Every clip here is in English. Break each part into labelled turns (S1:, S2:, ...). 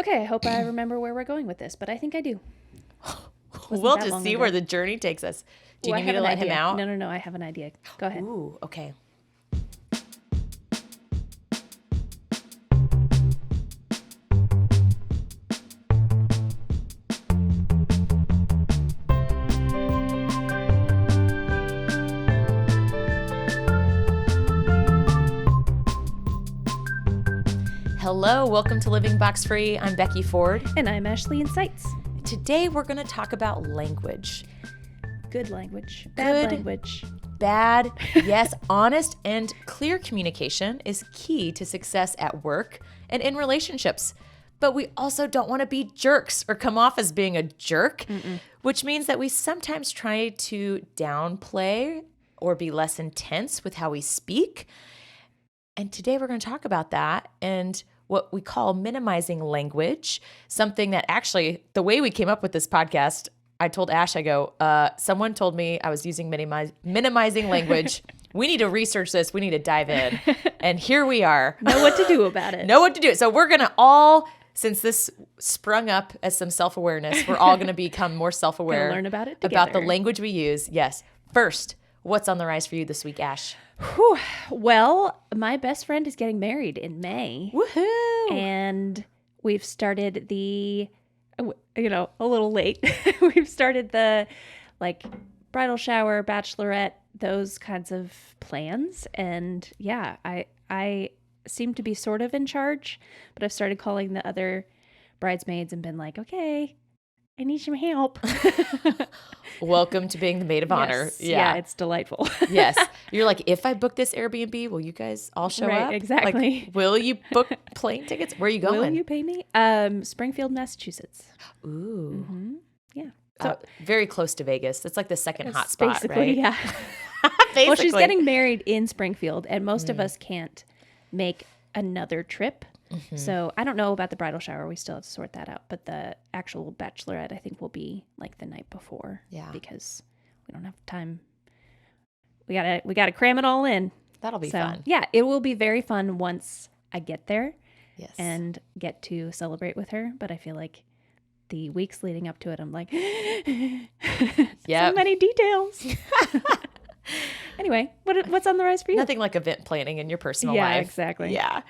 S1: Okay, I hope I remember where we're going with this, but I think I do.
S2: We'll just see where the journey takes us. Do you need me to let him out?
S1: No, I have an idea. Go ahead.
S2: Ooh, okay. Hello, welcome to Living Box Free. I'm Becky Ford.
S1: And I'm Ashleyne Seitz.
S2: Today we're going to talk about language.
S1: Good language. Bad language.
S2: Bad, yes. Honest and clear communication is key to success at work and in relationships. But we also don't want to be jerks or come off as being a jerk, which means that we sometimes try to downplay or be less intense with how we speak. And today we're going to talk about that and what we call minimizing language, something that actually, the way we came up with this podcast, I told Ash, I go, someone told me I was using minimizing language. We need to research this. We need to dive in. And here we are.
S1: Know what to do about it.
S2: Know what to do. So we're going to all, since this sprung up as some self-awareness, we're all going to become more self-aware.
S1: Learn about it together.
S2: About the language we use. Yes. First, what's on the rise for you this week, Ash?
S1: Whew. Well, my best friend is getting married in May.
S2: Woohoo!
S1: And we've started a little late. We've started the bridal shower, bachelorette, those kinds of plans. And yeah, I seem to be sort of in charge, but I've started calling the other bridesmaids and been like, okay, I need some help.
S2: Welcome to being the maid of honor.
S1: Yes. Yeah, it's delightful.
S2: Yes. You're like, if I book this Airbnb, will you guys all show up?
S1: Right, exactly.
S2: Like, will you book plane tickets? Where are you going?
S1: Will you pay me? Springfield, Massachusetts.
S2: Ooh.
S1: Mm-hmm. Yeah. So,
S2: very close to Vegas. It's like the second hot spot,
S1: basically,
S2: right?
S1: Yeah.
S2: Basically.
S1: Well, she's getting married in Springfield, and most of us can't make another trip. Mm-hmm. So I don't know about the bridal shower. We still have to sort that out. But the actual bachelorette, I think, will be like the night before.
S2: Yeah.
S1: Because we don't have time. We gotta cram it all in.
S2: That'll be fun.
S1: Yeah, it will be very fun once I get there.
S2: Yes.
S1: And get to celebrate with her. But I feel like the weeks leading up to it, I'm like, so many details. Anyway, what's on the rise for you?
S2: Nothing like event planning in your personal life.
S1: Yeah, exactly.
S2: Yeah.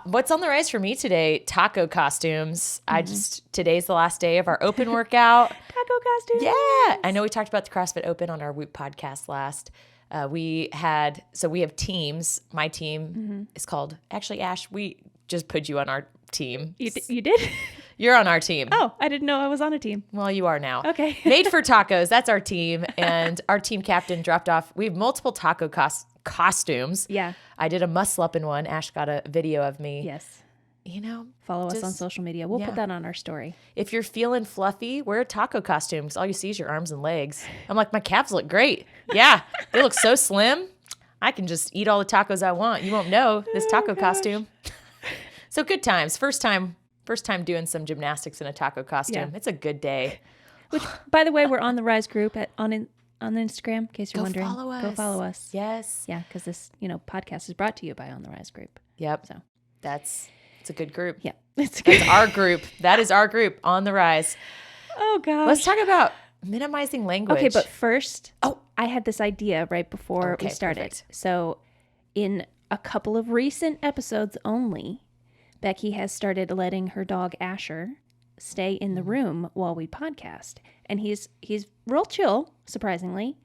S2: What's on the rise for me today? Taco costumes. Today's the last day of our open workout.
S1: Taco costumes.
S2: Yeah. I know we talked about the CrossFit Open on our Whoop podcast last. We have teams. My team is called, actually, Ash, we just put you on our team.
S1: You did?
S2: You're on our team.
S1: Oh, I didn't know I was on a team.
S2: Well, you are now.
S1: Okay.
S2: Made for Tacos. That's our team. And our team captain dropped off. We have multiple taco costumes.
S1: Yeah.
S2: I did a muscle up in one. Ash got a video of me.
S1: Yes.
S2: Follow
S1: us on social media. We'll put that on our story.
S2: If you're feeling fluffy, wear a taco costume because all you see is your arms and legs. I'm like, my calves look great. Yeah. They look so slim. I can just eat all the tacos I want. You won't know this taco costume. So good times. First time doing some gymnastics in a taco costume. Yeah. It's a good day.
S1: Which, by the way, we're on the Rise group on Instagram, in case you're wondering.
S2: Go follow us. Yes.
S1: Yeah, because this podcast is brought to you by On the Rise group.
S2: Yep. So it's a good group.
S1: Yeah.
S2: That's our group. That is our group, On the Rise.
S1: Oh, gosh.
S2: Let's talk about minimizing language.
S1: Okay, but first, I had this idea right before we started.
S2: Perfect.
S1: So in a couple of recent episodes only, Becky has started letting her dog Asher stay in the room while we podcast. And he's real chill, surprisingly.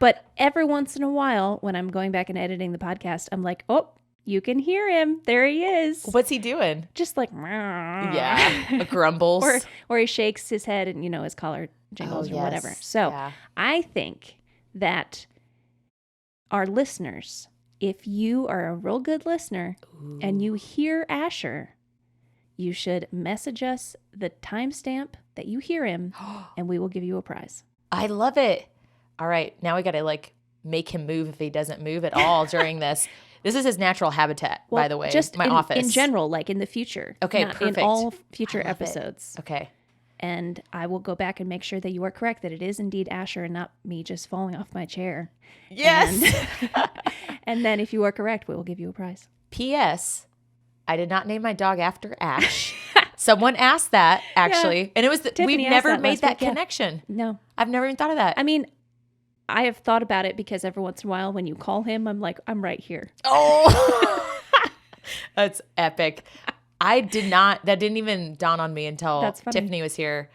S1: But every once in a while, when I'm going back and editing the podcast, I'm like, oh, you can hear him. There he is.
S2: What's he doing?
S1: Just like,
S2: yeah, grumbles.
S1: or he shakes his head and, his collar jingles or whatever. So I think that our listeners, if you are a real good listener and you hear Asher, you should message us the timestamp that you hear him, and we will give you a prize.
S2: I love it. All right. Now we got to make him move if he doesn't move at all during this. This is his natural habitat, by the way.
S1: Just
S2: my office.
S1: In general, in the future.
S2: Okay,
S1: not
S2: perfect.
S1: In all future episodes.
S2: Okay.
S1: And I will go back and make sure that you are correct, that it is indeed Asher and not me just falling off my chair.
S2: Yes.
S1: And then if you are correct, we will give you a prize.
S2: P.S. I did not name my dog after Ash. Someone asked that actually. And it was,
S1: Tiffany
S2: we've
S1: asked
S2: never
S1: that
S2: made
S1: last
S2: that
S1: week, yeah.
S2: connection.
S1: No.
S2: I've never even thought of that.
S1: I mean, I have thought about it because every once in a while when you call him, I'm like, I'm right here.
S2: Oh, that's epic. That didn't even dawn on me until
S1: That's funny.
S2: Tiffany was here.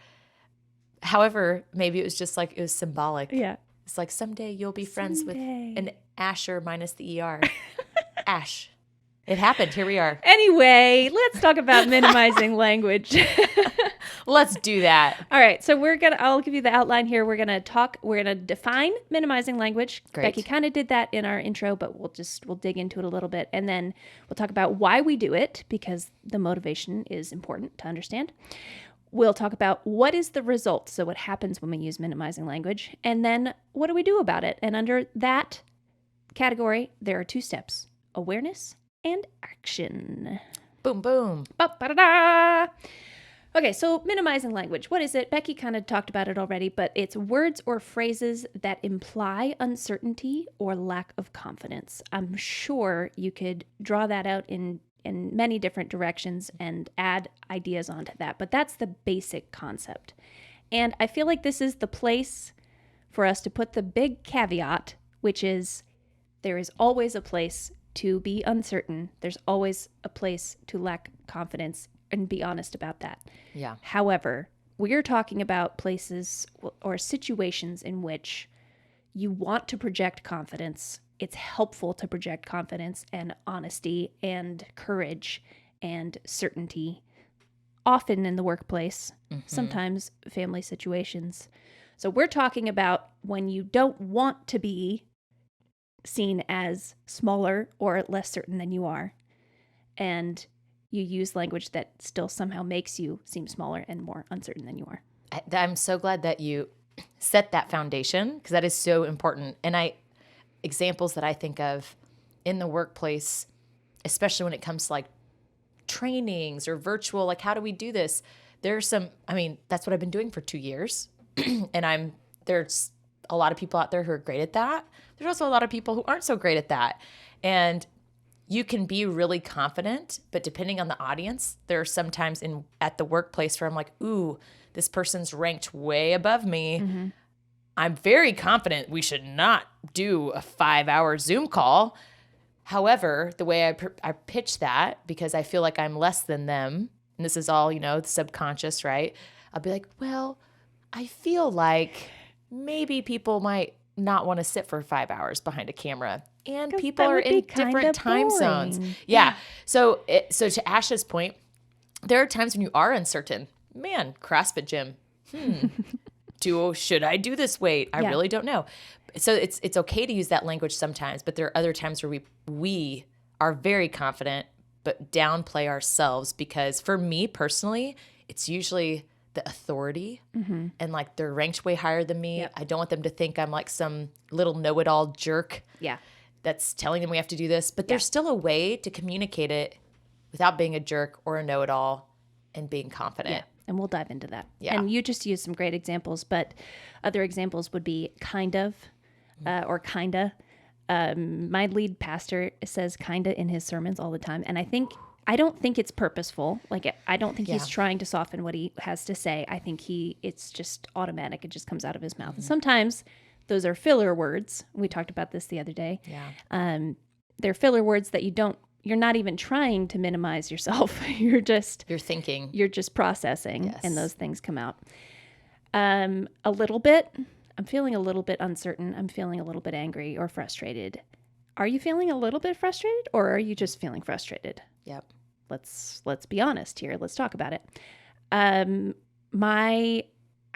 S2: However, maybe it was just like, it was symbolic.
S1: Yeah.
S2: It's like someday you'll be friends with
S1: Someday.
S2: an Asher minus the ER. Ash. It happened. Here we are.
S1: Anyway, let's talk about minimizing language.
S2: Let's do that.
S1: All right. So I'll give you the outline here. We're going to define minimizing language.
S2: Great.
S1: Becky kind of did that in our intro, but we'll dig into it a little bit. And then we'll talk about why we do it, because the motivation is important to understand. We'll talk about what is the result. So what happens when we use minimizing language, and then what do we do about it? And under that category, there are 2 steps: awareness and action.
S2: Boom, boom.
S1: Ba-ba-da-da. Okay, so minimizing language. What is it? Becky kind of talked about it already, but it's words or phrases that imply uncertainty or lack of confidence. I'm sure you could draw that out in many different directions and add ideas onto that, but that's the basic concept. And I feel like this is the place for us to put the big caveat, which is there is always a place to be uncertain. There's always a place to lack confidence, and be honest about that.
S2: Yeah.
S1: However, we're talking about places or situations in which you want to project confidence. It's helpful to project confidence and honesty and courage and certainty, often in the workplace, sometimes family situations. So we're talking about when you don't want to be seen as smaller or less certain than you are, and you use language that still somehow makes you seem smaller and more uncertain than you are.
S2: I'm so glad that you set that foundation, because that is so important. And examples that I think of in the workplace, especially when it comes to like trainings or virtual, like how do we do this? That's what I've been doing for 2 years. And there's a lot of people out there who are great at that. There's also a lot of people who aren't so great at that. And you can be really confident, but depending on the audience, there are some times at the workplace where I'm like, ooh, this person's ranked way above me. Mm-hmm. I'm very confident we should not do a 5-hour Zoom call. However, the way I pitch that, because I feel like I'm less than them, and this is all, the subconscious, right? I'll be like, well, I feel like maybe people might not want to sit for 5 hours behind a camera, and people are in different time zones. Yeah. So to Ash's point, there are times when you are uncertain. Man, CrossFit gym. Should I do this weight? I really don't know. So it's okay to use that language sometimes, but there are other times where we are very confident, but downplay ourselves, because for me personally, it's usually the authority, and like they're ranked way higher than me. Yep. I don't want them to think I'm like some little know-it-all jerk that's telling them we have to do this, but there's still a way to communicate it without being a jerk or a know-it-all and being confident.
S1: Yeah. And we'll dive into that.
S2: Yeah.
S1: And you just used some great examples, but other examples would be kind of, or kinda. My lead pastor says kinda in his sermons all the time. And I don't think it's purposeful. Like, I don't think he's trying to soften what he has to say. I think it's just automatic. It just comes out of his mouth. And sometimes those are filler words. We talked about this the other day.
S2: Yeah.
S1: They're filler words that you're not even trying to minimize yourself. You're
S2: thinking.
S1: You're just processing,
S2: Yes.
S1: and those things come out. A little bit. I'm feeling a little bit uncertain. I'm feeling a little bit angry or frustrated. Are you feeling a little bit frustrated, or are you just feeling frustrated?
S2: Yep.
S1: Let's be honest here. Let's talk about it. I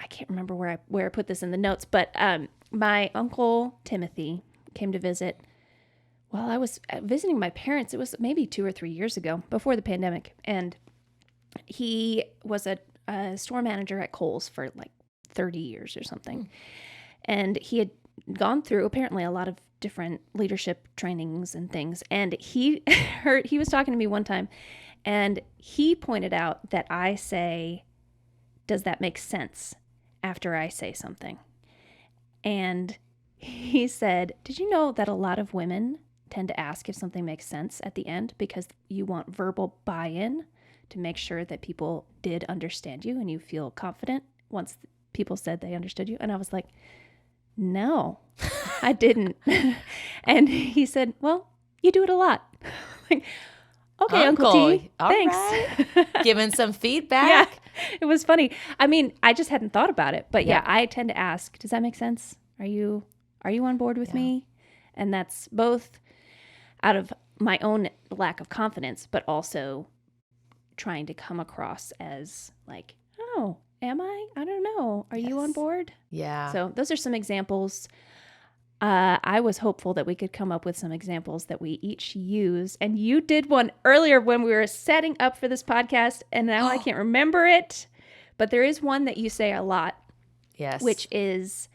S1: can't remember where I put this in the notes, but my uncle Timothy came to visit while I was visiting my parents. It was maybe 2 or 3 years ago, before the pandemic, and he was a store manager at Kohl's for like 30 years or something. And he had gone through apparently a lot of different leadership trainings and things. And he was talking to me one time, and he pointed out that I say, "Does that make sense?" after I say something. And he said, "Did you know that a lot of women tend to ask if something makes sense at the end, because you want verbal buy-in to make sure that people did understand you and you feel confident once people said they understood you? And I was like, no, I didn't. And he said, well, you do it a lot. Like, okay, Uncle T,
S2: all
S1: thanks.
S2: right. Giving some feedback.
S1: Yeah, it was funny. I mean, I just hadn't thought about it, but yeah,
S2: Yeah.
S1: I tend to ask, does that make sense? Are you on board with me? And that's both out of my own lack of confidence, but also trying to come across as like, oh, am I? I don't know. Are you on board?
S2: Yeah.
S1: So those are some examples. I was hopeful that we could come up with some examples that we each use. And you did one earlier when we were setting up for this podcast, and now I can't remember it. But there is one that you say a lot,
S2: Yes.
S1: which is,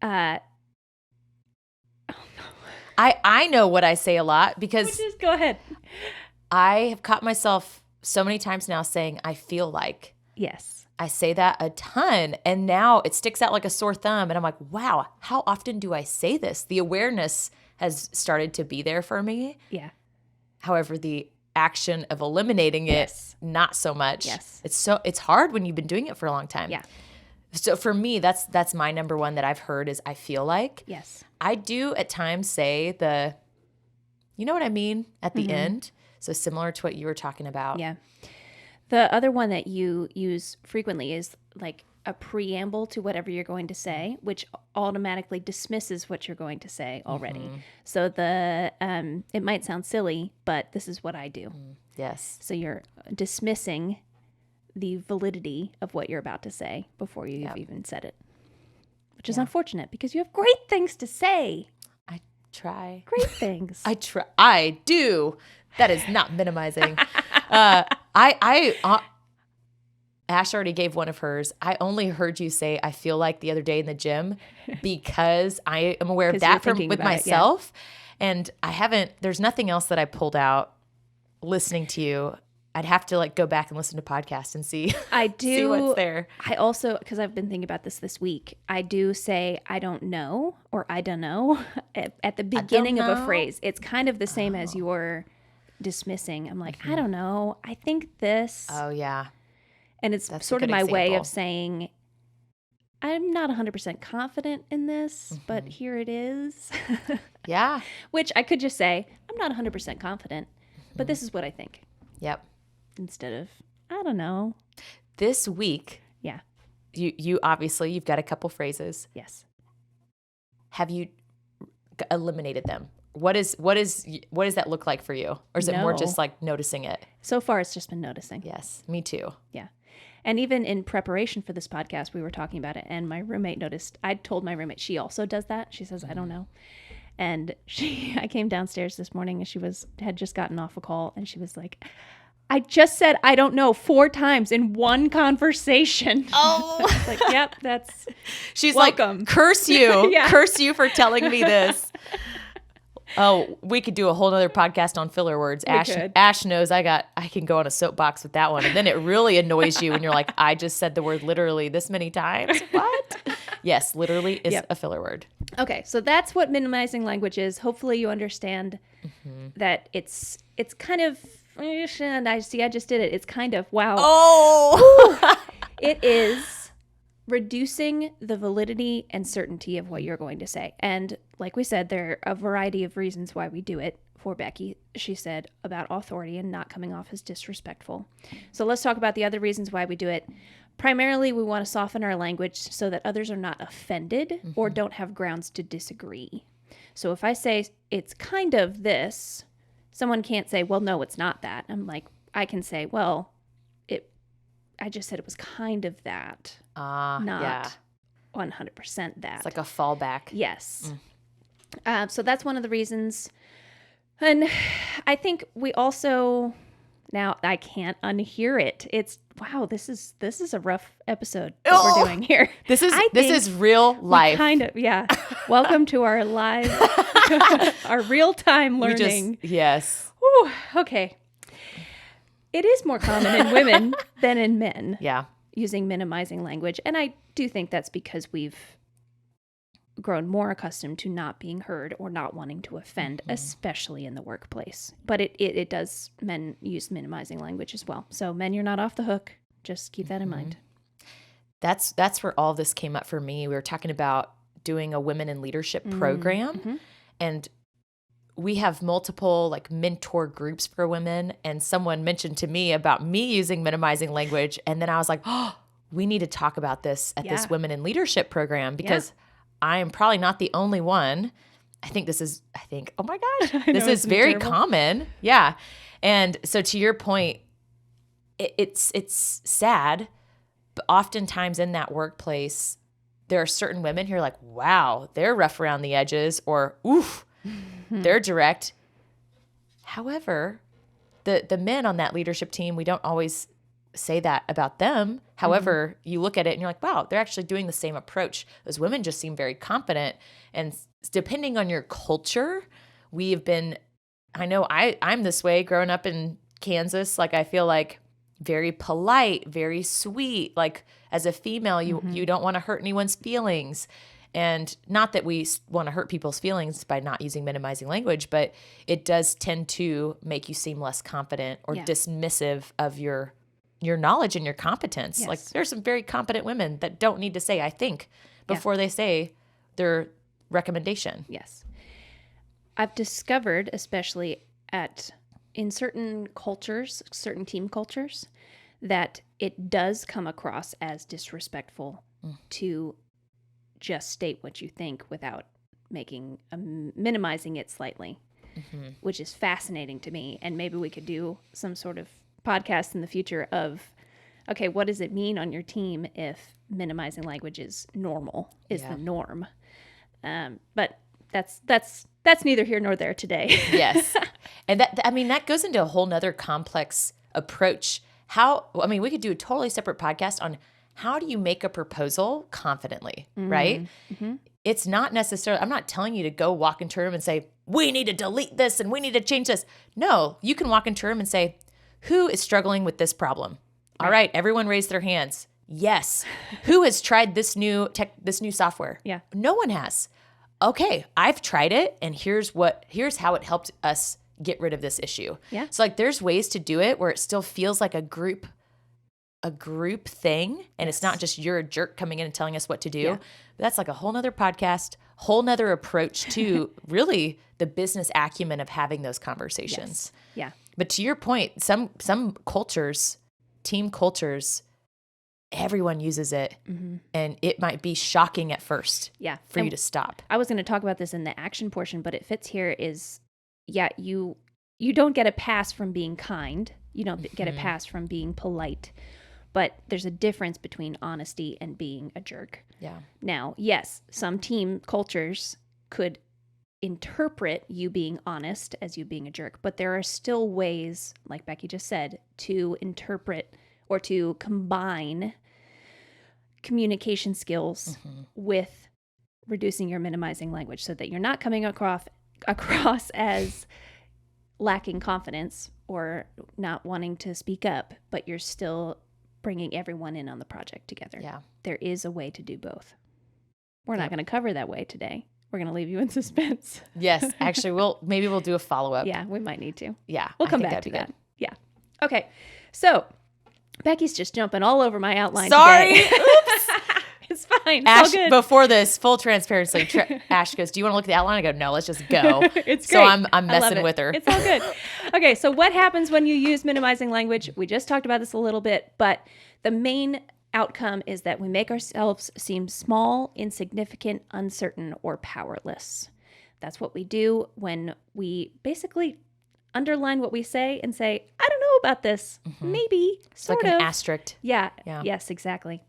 S2: I know what I say a lot because
S1: just go ahead.
S2: I have caught myself so many times now saying, I feel like.
S1: Yes.
S2: I say that a ton, and now it sticks out like a sore thumb, and I'm like, wow, how often do I say this? The awareness has started to be there for me.
S1: Yeah.
S2: However, the action of eliminating it,
S1: Yes.
S2: not so much.
S1: Yes.
S2: It's hard when you've been doing it for a long time.
S1: Yeah.
S2: So for me, that's my number one that I've heard is I feel like.
S1: Yes.
S2: I do at times say you know what I mean, at the end. So similar to what you were talking about.
S1: Yeah. The other one that you use frequently is like a preamble to whatever you're going to say, which automatically dismisses what you're going to say already. So it might sound silly, but this is what I do.
S2: Yes.
S1: So you're dismissing the validity of what you're about to say before you've even said it, which is unfortunate because you have great things to say.
S2: I try.
S1: Great things.
S2: I try. I do. That is not minimizing. Ash already gave one of hers. I only heard you say, I feel like the other day in the gym because I am aware of
S1: 'Cause
S2: that
S1: you're thinking
S2: with
S1: about it,
S2: myself. And there's nothing else that I pulled out listening to you. I'd have to like go back and listen to podcasts and see,
S1: I do.
S2: see what's there.
S1: I also, because I've been thinking about this week, I do say I don't know or I don't know at the beginning of a
S2: know.
S1: phrase. It's kind of the same as your dismissing. I'm like, I don't know. I think this.
S2: Oh, yeah.
S1: And it's
S2: That's a
S1: sort of
S2: good
S1: my way
S2: example.
S1: of saying, I'm not 100% confident in this, but here it is.
S2: Yeah.
S1: Which I could just say, I'm not 100% confident, but this is what I think.
S2: Yep.
S1: Instead of, I don't know.
S2: This week,
S1: Yeah.
S2: you obviously, you've got a couple phrases.
S1: Yes.
S2: Have you eliminated them? What does that look like for you? Or is it more
S1: No.
S2: just like noticing it?
S1: So far, it's just been noticing.
S2: Yes, me too.
S1: Yeah. And even in preparation for this podcast, we were talking about it. And my roommate noticed, I told my roommate, she also does that. She says, I don't know. And I came downstairs this morning and she had just gotten off a call and she was like, I just said, I don't know 4 times in one conversation.
S2: Oh,
S1: I was like, yep, that's,
S2: she's
S1: welcome.
S2: like, curse you,
S1: Yeah.
S2: curse you for telling me this. Oh, we could do a whole other podcast on filler words.
S1: could.
S2: Ash knows I can go on a soapbox with that one. And then it really annoys you when you're like, I just said the word literally this many times. What? Yes, literally is
S1: Yep.
S2: a filler word.
S1: okay. So that's what minimizing language is. Hopefully you understand that it's kind of, and I just did it. It's kind of, wow.
S2: Oh,
S1: It is reducing the validity and certainty of what you're going to say. And like we said, there are a variety of reasons why we do it. For Becky, she said about authority and not coming off as disrespectful. So let's talk about the other reasons why we do it. Primarily, we want to soften our language so that others are not offended or don't have grounds to disagree. So if I say it's kind of this, someone can't say, well, no, it's not that. I'm like, I can say, well, I just said it was kind of that, not
S2: yeah.
S1: 100% that.
S2: It's like a fallback.
S1: Yes. So that's one of the reasons. And I think we also, now I can't unhear it. It's, wow, this is a rough episode that we're doing here.
S2: This is
S1: I think
S2: is real life.
S1: Kind of, yeah. Welcome to our live, our real-time learning.
S2: Yes.
S1: Whew, okay. It is more common in women than in men
S2: Yeah.
S1: using minimizing language. And I do think that's because we've grown more accustomed to not being heard or not wanting to offend, especially in the workplace. But it does, men use minimizing language as well. So men, you're not off the hook. Just keep that in mind.
S2: That's where all this came up for me. We were talking about doing a women in leadership program, and we have multiple like mentor groups for women. And someone mentioned to me about me using minimizing language. And then I was like, oh, we need to talk about this at this women in leadership program, because I am probably not the only one. I think, oh my gosh, this is very common. Yeah. And so to your point, it's sad, but oftentimes in that workplace, there are certain women who are like, wow, they're rough around the edges, or oof, they're direct. However, the men on that leadership team, we don't always say that about them. However, you look at it and you're like, wow, they're actually doing the same approach. Those women just seem very confident. And depending on your culture, I know I'm this way growing up in Kansas. Like, I feel like very polite, very sweet. Like, as a female, you don't want to hurt anyone's feelings. And not that we want to hurt people's feelings by not using minimizing language, but it does tend to make you seem less confident or dismissive of your knowledge and your competence.
S1: Yes.
S2: Like, there's some very competent women that don't need to say, I think, before they say their recommendation.
S1: Yes. I've discovered, especially in certain cultures, certain team cultures, that it does come across as disrespectful to just state what you think without minimizing it slightly, which is fascinating to me. And maybe we could do some sort of podcast in the future of, okay, what does it mean on your team if minimizing language is the norm? But that's neither here nor there today.
S2: Yes. And that goes into a whole nother complex approach. We could do a totally separate podcast on how do you make a proposal confidently, right? It's not necessarily, I'm not telling you to go walk into a room and say, we need to delete this and we need to change this. No, you can walk into a room and say, who is struggling with this problem? All right, everyone raise their hands. Yes. Who has tried this new software?
S1: Yeah.
S2: No one has. Okay, I've tried it, and here's how it helped us get rid of this issue.
S1: Yeah.
S2: So like, there's ways to do it where it still feels like a group thing, and it's not just you're a jerk coming in and telling us what to do.
S1: Yeah.
S2: But that's like a whole nother podcast, whole nother approach to really the business acumen of having those conversations.
S1: Yes. Yeah.
S2: But to your point, some cultures, team cultures, everyone uses it, and it might be shocking at first for you to stop.
S1: I was going to talk about this in the action portion, but it fits here is, you don't get a pass from being kind. You don't get a pass from being polite. But there's a difference between honesty and being a jerk.
S2: Yeah.
S1: Now, yes, some team cultures could interpret you being honest as you being a jerk, but there are still ways, like Becky just said, to interpret or to combine communication skills with reducing your minimizing language so that you're not coming across as lacking confidence or not wanting to speak up, but you're still bringing everyone in on the project together.
S2: Yeah.
S1: There is a way to do both. We're not going to cover that way today. We're going to leave you in suspense.
S2: Yes. Actually, we'll do a follow-up.
S1: Yeah, we might need to.
S2: Yeah.
S1: We'll come back to that. Yeah. Okay. So Becky's just jumping all over my outline
S2: Sorry.
S1: today. Oops. It's fine. It's
S2: Ash,
S1: all good.
S2: before this, full transparency, Ash goes, do you want to look at the outline? I go, no, let's just go.
S1: It's great.
S2: So I'm
S1: I love
S2: messing
S1: it.
S2: with her.
S1: It's all good. Okay, so what happens when you use minimizing language? We just talked about this a little bit, but the main outcome is that we make ourselves seem small, insignificant, uncertain, or powerless. That's what we do when we basically underline what we say and say, I don't know about this. Maybe, sort
S2: like
S1: of.
S2: an asterisk.
S1: Yeah.
S2: Yeah.
S1: Yes, exactly.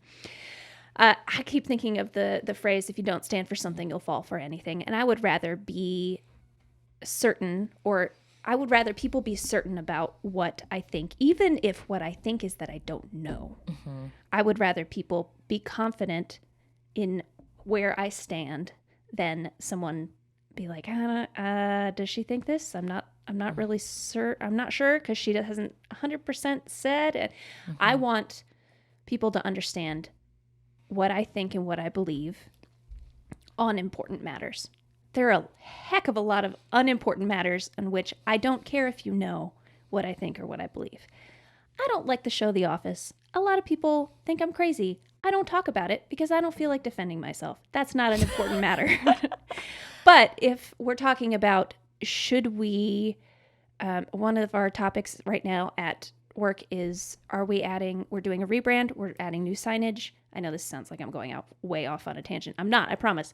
S1: I keep thinking of the phrase, if you don't stand for something, you'll fall for anything. And I would rather be certain, or I would rather people be certain about what I think, even if what I think is that I don't know. I would rather people be confident in where I stand than someone be like, does she think this? I'm not really sure. I'm not sure because she hasn't 100% said. I want people to understand what I think and what I believe on important matters. There are a heck of a lot of unimportant matters on which I don't care if you know what I think or what I believe. I don't like the show The Office. A lot of people think I'm crazy. I don't talk about it because I don't feel like defending myself. That's not an important matter. But if we're talking about should we, one of our topics right now at work is, we're doing a rebrand, we're adding new signage. I know this sounds like I'm going out way off on a tangent. I'm not, I promise.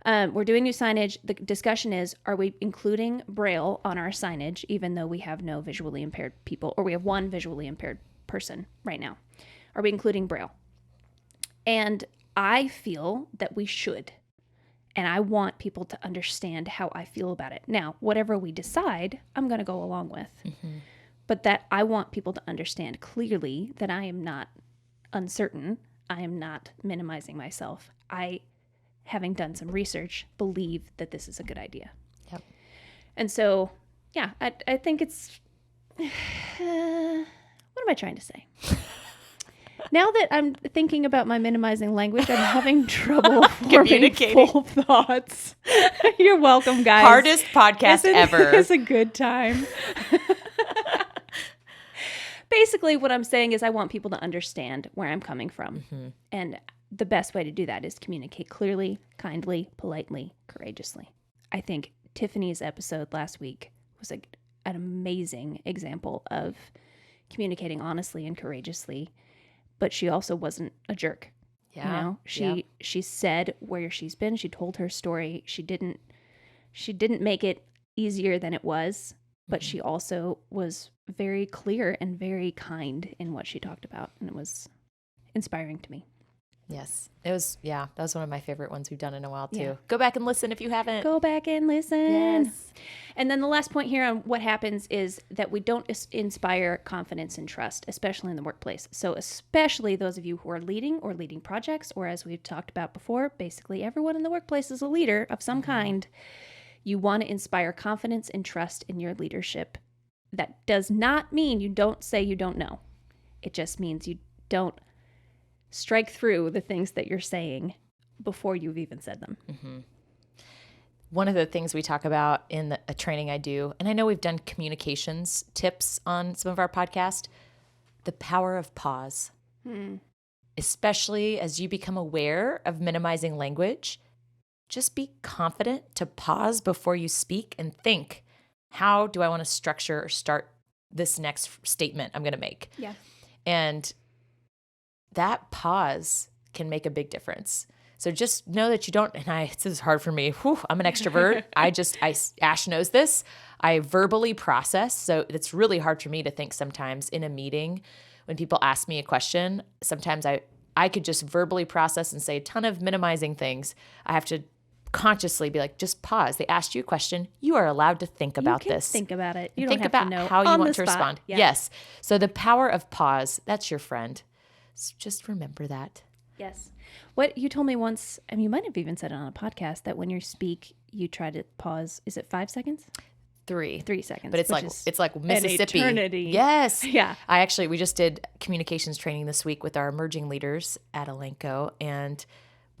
S1: We're doing new signage. The discussion is, are we including Braille on our signage, even though we have no visually impaired people, or we have one visually impaired person right now? Are we including Braille? And I feel that we should. And I want people to understand how I feel about it. Now, whatever we decide, I'm going to go along with. Mm-hmm. But that I want people to understand clearly that I am not uncertain. I am not minimizing myself. I, having done some research, believe that this is a good idea.
S2: Yep.
S1: And so, yeah, I think it's, what am I trying to say? Now that I'm thinking about my minimizing language, I'm having trouble forming full thoughts. You're welcome, guys.
S2: Hardest podcast ever.
S1: It's a good time. Basically, what I'm saying is I want people to understand where I'm coming from. Mm-hmm. And the best way to do that is communicate clearly, kindly, politely, courageously. I think Tiffany's episode last week was an amazing example of communicating honestly and courageously, but she also wasn't a jerk. Yeah. You know, she said where she's been. She told her story. She didn't make it easier than it was, but she also was very clear and very kind in what she talked about. And it was inspiring to me.
S2: Yes. It was, that was one of my favorite ones we've done in a while too. Yeah. Go back and listen if you haven't.
S1: Go back and listen.
S2: Yes.
S1: And then the last point here on what happens is that we don't inspire confidence and trust, especially in the workplace. So especially those of you who are leading or leading projects, or as we've talked about before, basically everyone in the workplace is a leader of some kind. You want to inspire confidence and trust in your leadership. That does not mean you don't say you don't know. It just means you don't strike through the things that you're saying before you've even said them.
S2: Mm-hmm. One of the things we talk about in a training I do, and I know we've done communications tips on some of our podcasts, the power of pause. Especially as you become aware of minimizing language, just be confident to pause before you speak and think, how do I want to structure or start this next statement I'm going to make?
S1: Yeah. And
S2: that pause can make a big difference. So just know that you don't, and this is hard for me. Whew, I'm an extrovert. Ash knows this. I verbally process. So it's really hard for me to think sometimes in a meeting when people ask me a question. Sometimes I could just verbally process and say a ton of minimizing things. I have to consciously be like, just pause. They asked you a question. You are allowed to think about this.
S1: Think about it. You
S2: don't
S1: have
S2: about
S1: to know
S2: how you want to respond.
S1: Yeah.
S2: Yes. So the power of pause, that's your friend. So just remember that.
S1: Yes. What you told me once, and you might have even said it on a podcast, that when you speak, you try to pause. Is it 5 seconds?
S2: 3
S1: seconds.
S2: But it's like Mississippi.
S1: An eternity.
S2: Yes.
S1: Yeah.
S2: We just did communications training this week with our emerging leaders at Elanco, and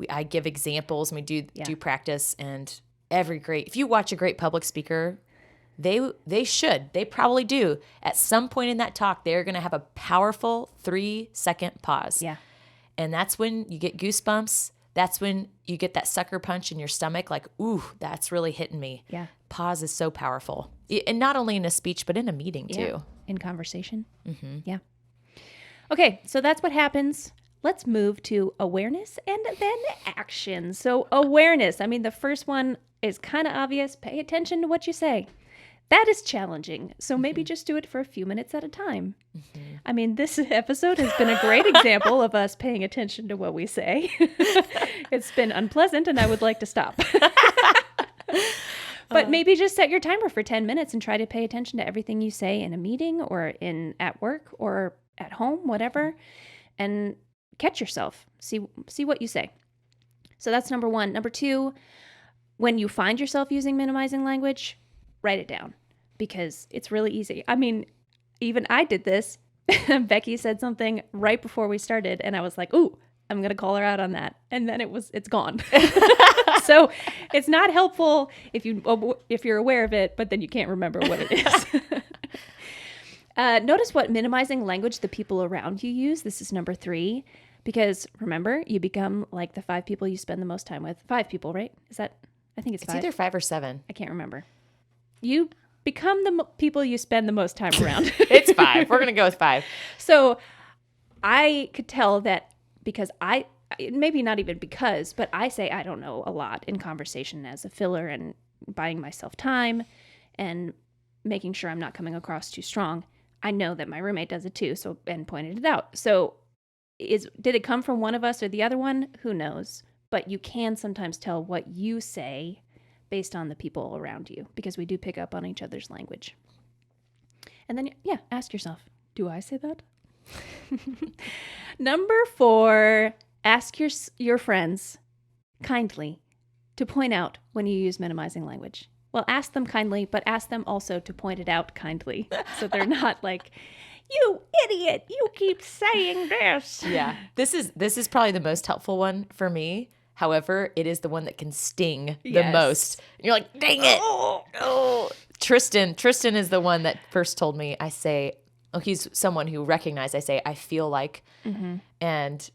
S2: I give examples and we do practice. And if you watch a great public speaker, they probably do. At some point in that talk, they're going to have a powerful 3-second pause.
S1: Yeah.
S2: And that's when you get goosebumps. That's when you get that sucker punch in your stomach, like, ooh, that's really hitting me.
S1: Yeah.
S2: Pause is so powerful. And not only in a speech, but in a meeting too.
S1: In conversation.
S2: Mm-hmm.
S1: Yeah. Okay, so that's what happens. Let's move to awareness and then action. So awareness, the first one is kind of obvious. Pay attention to what you say. That is challenging. So maybe just do it for a few minutes at a time. Mm-hmm. This episode has been a great example of us paying attention to what we say. It's been unpleasant and I would like to stop. But maybe just set your timer for 10 minutes and try to pay attention to everything you say in a meeting or at work or at home, whatever, and catch yourself. See what you say. So that's number 1. Number 2, when you find yourself using minimizing language, write it down because it's really easy. Even I did this. Becky said something right before we started and I was like, ooh, I'm going to call her out on that. And then it's gone. So it's not helpful if you're aware of it, but then you can't remember what it is. Notice what minimizing language the people around you use. This is number 3, because remember, you become like the 5 people you spend the most time with. 5 people, right? Is that, I think it's 5.
S2: It's either 5 or 7.
S1: I can't remember. You become the people you spend the most time around.
S2: It's 5. We're going to go with 5.
S1: So I could tell that because maybe not even because, but I say I don't know a lot in conversation as a filler and buying myself time and making sure I'm not coming across too strong. I know that my roommate does it too, and pointed it out. So did it come from one of us or the other one? Who knows? But you can sometimes tell what you say based on the people around you, because we do pick up on each other's language. And then, ask yourself, do I say that? Number 4, ask your friends kindly to point out when you use minimizing language. Well, ask them kindly, but ask them also to point it out kindly. So they're not like, you idiot, you keep saying this.
S2: Yeah. This is probably the most helpful one for me. However, it is the one that can sting the most. And you're like, dang it. Oh. Tristan is the one that first told me, I say, he's someone who recognized, I say, I feel like, and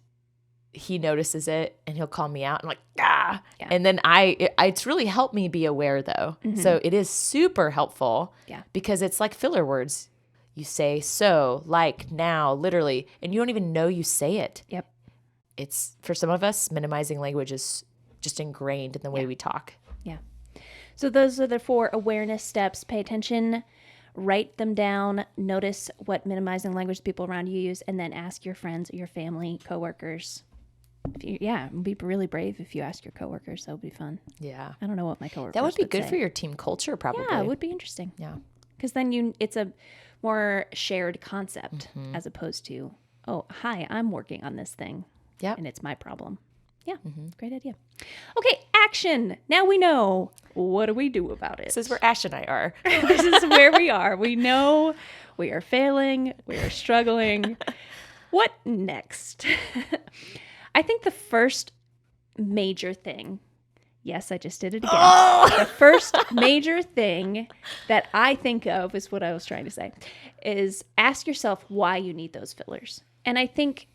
S2: he notices it and he'll call me out. I'm like, ah. Yeah. And then it's really helped me be aware though. So it is super helpful because it's like filler words. You say so, like, now, literally, and you don't even know you say it.
S1: Yep.
S2: It's, for some of us, minimizing language is just ingrained in the way we talk.
S1: Yeah. So those are the 4 awareness steps. Pay attention, write them down, notice what minimizing language people around you use, and then ask your friends, your family, coworkers. Be really brave if you ask your coworkers. That would be fun.
S2: Yeah.
S1: I don't know what my coworkers
S2: That would be good
S1: say.
S2: for your team culture, probably.
S1: Yeah, it would be interesting.
S2: Yeah.
S1: Because then it's a more shared concept as opposed to, oh, hi, I'm working on this thing.
S2: Yeah.
S1: And it's my problem. Yeah. Great idea. Okay, action. Now we know. What do we do about it?
S2: This is where Ash and I are.
S1: This is where we are. We know we are failing. We are struggling. What next? I think the first major thing, yes, I just did it again. Oh! The first major thing that I think of is what I was trying to say, is ask yourself why you need those fillers. And I think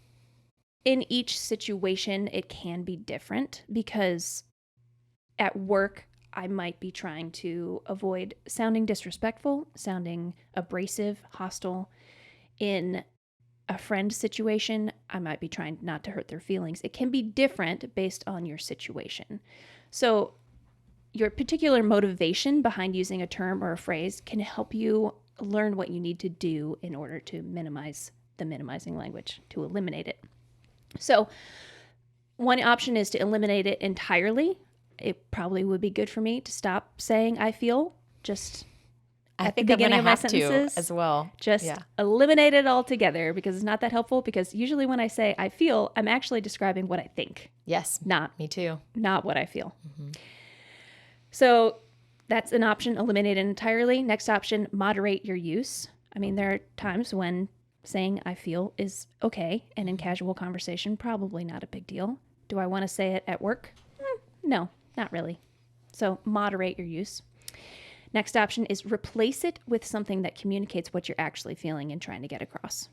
S1: in each situation, it can be different, because at work, I might be trying to avoid sounding disrespectful, sounding abrasive, hostile. In a friend situation, I might be trying not to hurt their feelings. It can be different based on your situation. So your particular motivation behind using a term or a phrase can help you learn what you need to do in order to minimize the minimizing language, to eliminate it. So one option is to eliminate it entirely. It probably would be good for me to stop saying I feel just at the beginning of my sentences
S2: as well.
S1: Just eliminate it altogether, because it's not that helpful, because usually when I say I feel, I'm actually describing what I think.
S2: Yes. Me too.
S1: Not what I feel. So that's an option, eliminate it entirely. Next option, moderate your use. I mean, there are times when saying I feel is okay, and in casual conversation, probably not a big deal. Do I want to say it at work? No, not really. So moderate your use. Next option is replace it with something that communicates what you're actually feeling and trying to get across.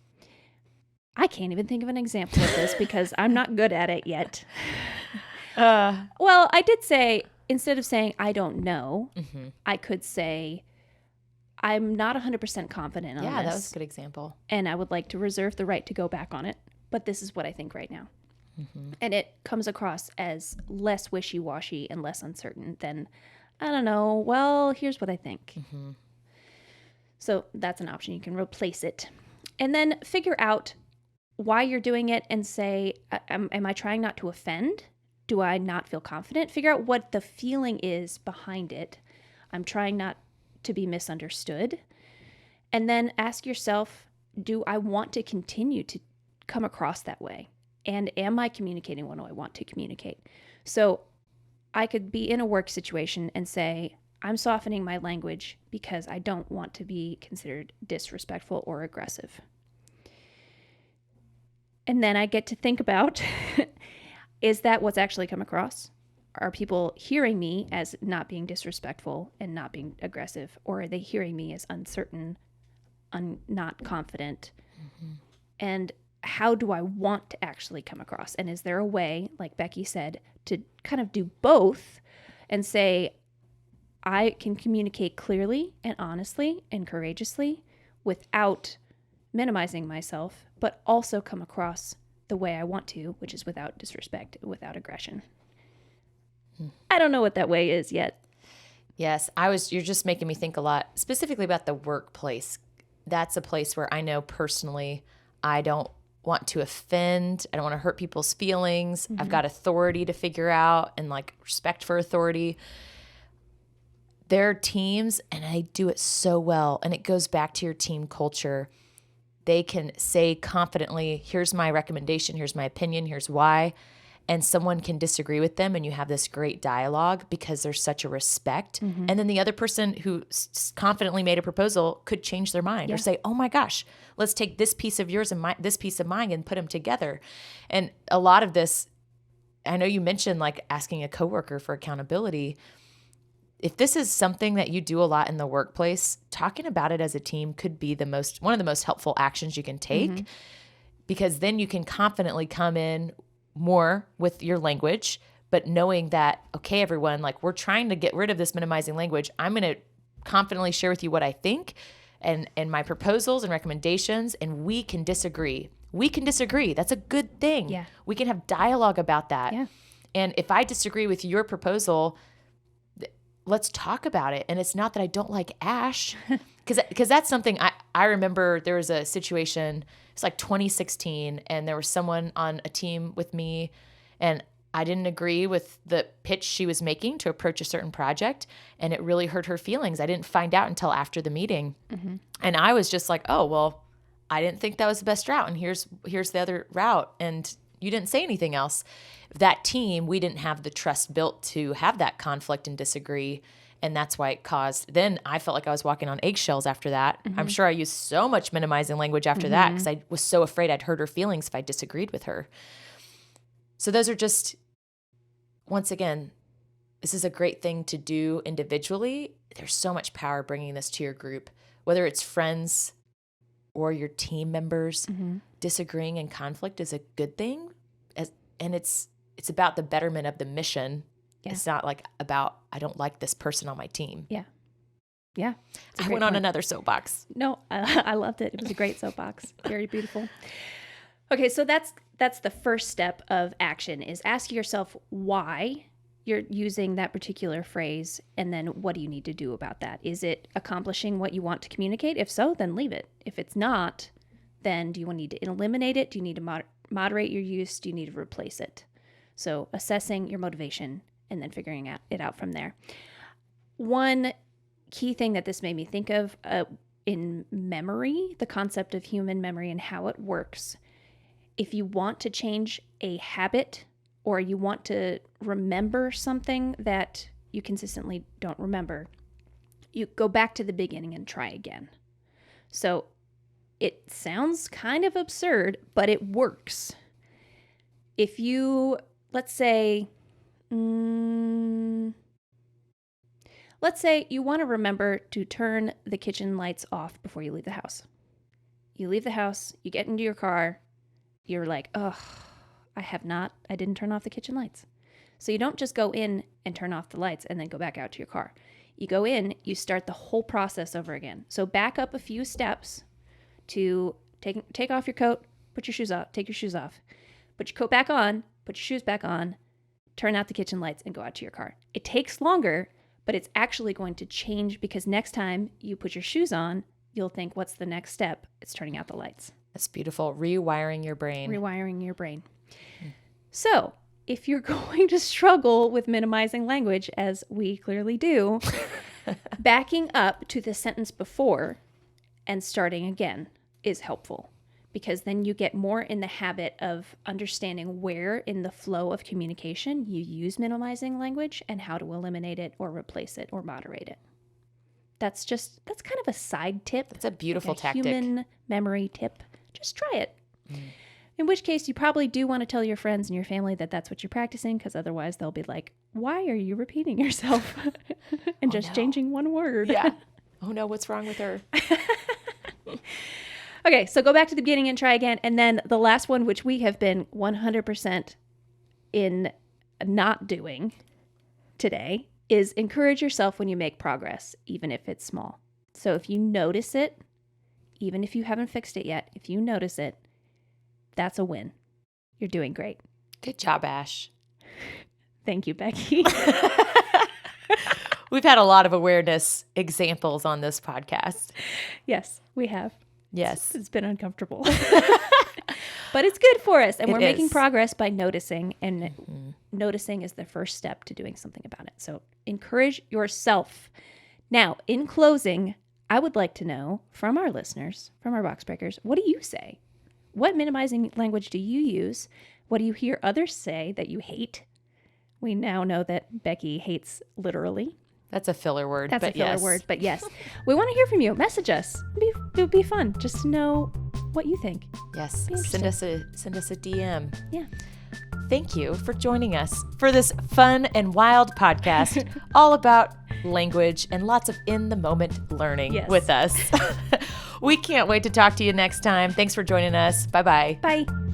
S1: I can't even think of an example of this because I'm not good at it yet. Well, I did say, instead of saying I don't know, I could say I'm not 100% confident on this.
S2: Yeah, that was a good example.
S1: And I would like to reserve the right to go back on it, but this is what I think right now. And it comes across as less wishy-washy and less uncertain than, I don't know, well, here's what I think. So that's an option. You can replace it. And then figure out why you're doing it and say, am I trying not to offend? Do I not feel confident? Figure out what the feeling is behind it. I'm trying not to be misunderstood. And then ask yourself, do I want to continue to come across that way? And am I communicating what I want to communicate? So I could be in a work situation and say, I'm softening my language because I don't want to be considered disrespectful or aggressive. And then I get to think about, Is that what's actually come across? Are people hearing me as not being disrespectful and not being aggressive? Or are they hearing me as uncertain, not confident? And how do I want to actually come across? And is there a way, like Becky said, to kind of do both and say, I can communicate clearly and honestly and courageously without minimizing myself, but also come across the way I want to, which is without disrespect, without aggression. I don't know what that way is yet.
S2: Yes, you're just making me think a lot, specifically about the workplace. That's a place where I know personally I don't want to offend. I don't want to hurt people's feelings. I've got authority to figure out and like respect for authority. There are teams, and I do it so well, and it goes back to your team culture. They can say confidently, here's my recommendation, here's my opinion, here's why. And someone can disagree with them, and you have this great dialogue because there's such a respect. And then the other person who confidently made a proposal could change their mind or say, oh my gosh, let's take this piece of yours and this piece of mine and put them together. And a lot of this, I know you mentioned like asking a coworker for accountability. If this is something that you do a lot in the workplace, talking about it as a team could be one of the most helpful actions you can take, because then you can confidently come in more with your language, but knowing that, okay, everyone, like we're trying to get rid of this minimizing language. I'm going to confidently share with you what I think and my proposals and recommendations, and we can disagree. We can disagree. That's a good thing.
S1: Yeah.
S2: We can have dialogue about that.
S1: Yeah.
S2: And if I disagree with your proposal, let's talk about it. And it's not that I don't like Ash, because that's something I remember. There was a situation, it's like 2016, and there was someone on a team with me, and I didn't agree with the pitch she was making to approach a certain project, and it really hurt her feelings. I didn't find out until after the meeting. And I was just like, oh, well, I didn't think that was the best route, and here's the other route, and you didn't say anything else. That team, we didn't have the trust built to have that conflict and disagree. And that's why it caused, then I felt like I was walking on eggshells after that. I'm sure I used so much minimizing language after that because I was so afraid I'd hurt her feelings if I disagreed with her. So those are just, once again, this is a great thing to do individually. There's so much power bringing this to your group, whether it's friends or your team members. Disagreeing in conflict is a good thing. And it's about the betterment of the mission. Yeah. It's not like about, I don't like this person on my team.
S1: Yeah. Yeah.
S2: I went on another soapbox.
S1: No, I loved it. It was a great soapbox. Very beautiful. Okay, so that's the first step of action, is ask yourself why you're using that particular phrase, and then what do you need to do about that? Is it accomplishing what you want to communicate? If so, then leave it. If it's not, then do you need to eliminate it? Do you need to moderate your use? Do you need to replace it? So assessing your motivation and then figuring it out from there. One key thing that this made me think of in memory, the concept of human memory and how it works. If you want to change a habit, or you want to remember something that you consistently don't remember, you go back to the beginning and try again. So it sounds kind of absurd, but it works. If you, let's say you want to remember to turn the kitchen lights off before you leave the house. You leave the house, you get into your car, you're like, oh, I didn't turn off the kitchen lights. So you don't just go in and turn off the lights and then go back out to your car. You go in, you start the whole process over again. So back up a few steps to take off your coat, put your shoes off, take your shoes off, put your coat back on, put your shoes back on, turn out the kitchen lights and go out to your car. It takes longer, but it's actually going to change, because next time you put your shoes on, you'll think, what's the next step? It's turning out the lights.
S2: That's beautiful. Rewiring your brain.
S1: Rewiring your brain. So if you're going to struggle with minimizing language, as we clearly do, backing up to the sentence before and starting again is helpful, because then you get more in the habit of understanding where in the flow of communication you use minimizing language and how to eliminate it or replace it or moderate it. That's kind of a side tip.
S2: It's a beautiful tactic.
S1: Human memory tip. Just try it. In which case, you probably do want to tell your friends and your family that that's what you're practicing, because otherwise they'll be like, why are you repeating yourself and just changing one word?
S2: Yeah. Oh no, what's wrong with her?
S1: Okay, so go back to the beginning and try again. And then the last one, which we have been 100% in not doing today, is encourage yourself when you make progress, even if it's small. So if you notice it, even if you haven't fixed it yet, if you notice it, that's a win. You're doing great.
S2: Good job, Ash.
S1: Thank you, Becky.
S2: We've had a lot of awareness examples on this podcast.
S1: Yes, we have.
S2: Yes.
S1: It's been uncomfortable. But it's good for us. And we're making
S2: is.
S1: progress by noticing. And noticing is the first step to doing something about it. So encourage yourself. Now, in closing, I would like to know from our listeners, from our box breakers, what do you say? What minimizing language do you use? What do you hear others say that you hate? We now know that Becky hates literally.
S2: That's a filler word.
S1: That's
S2: but
S1: a filler
S2: yes.
S1: word, but yes. We want to hear from you. Message us. It would be fun just to know what you think.
S2: Yes.
S1: Be
S2: Send us a DM.
S1: Yeah.
S2: Thank you for joining us for this fun and wild podcast all about language and lots of in-the-moment learning with us. We can't wait to talk to you next time. Thanks for joining us. Bye-bye.
S1: Bye.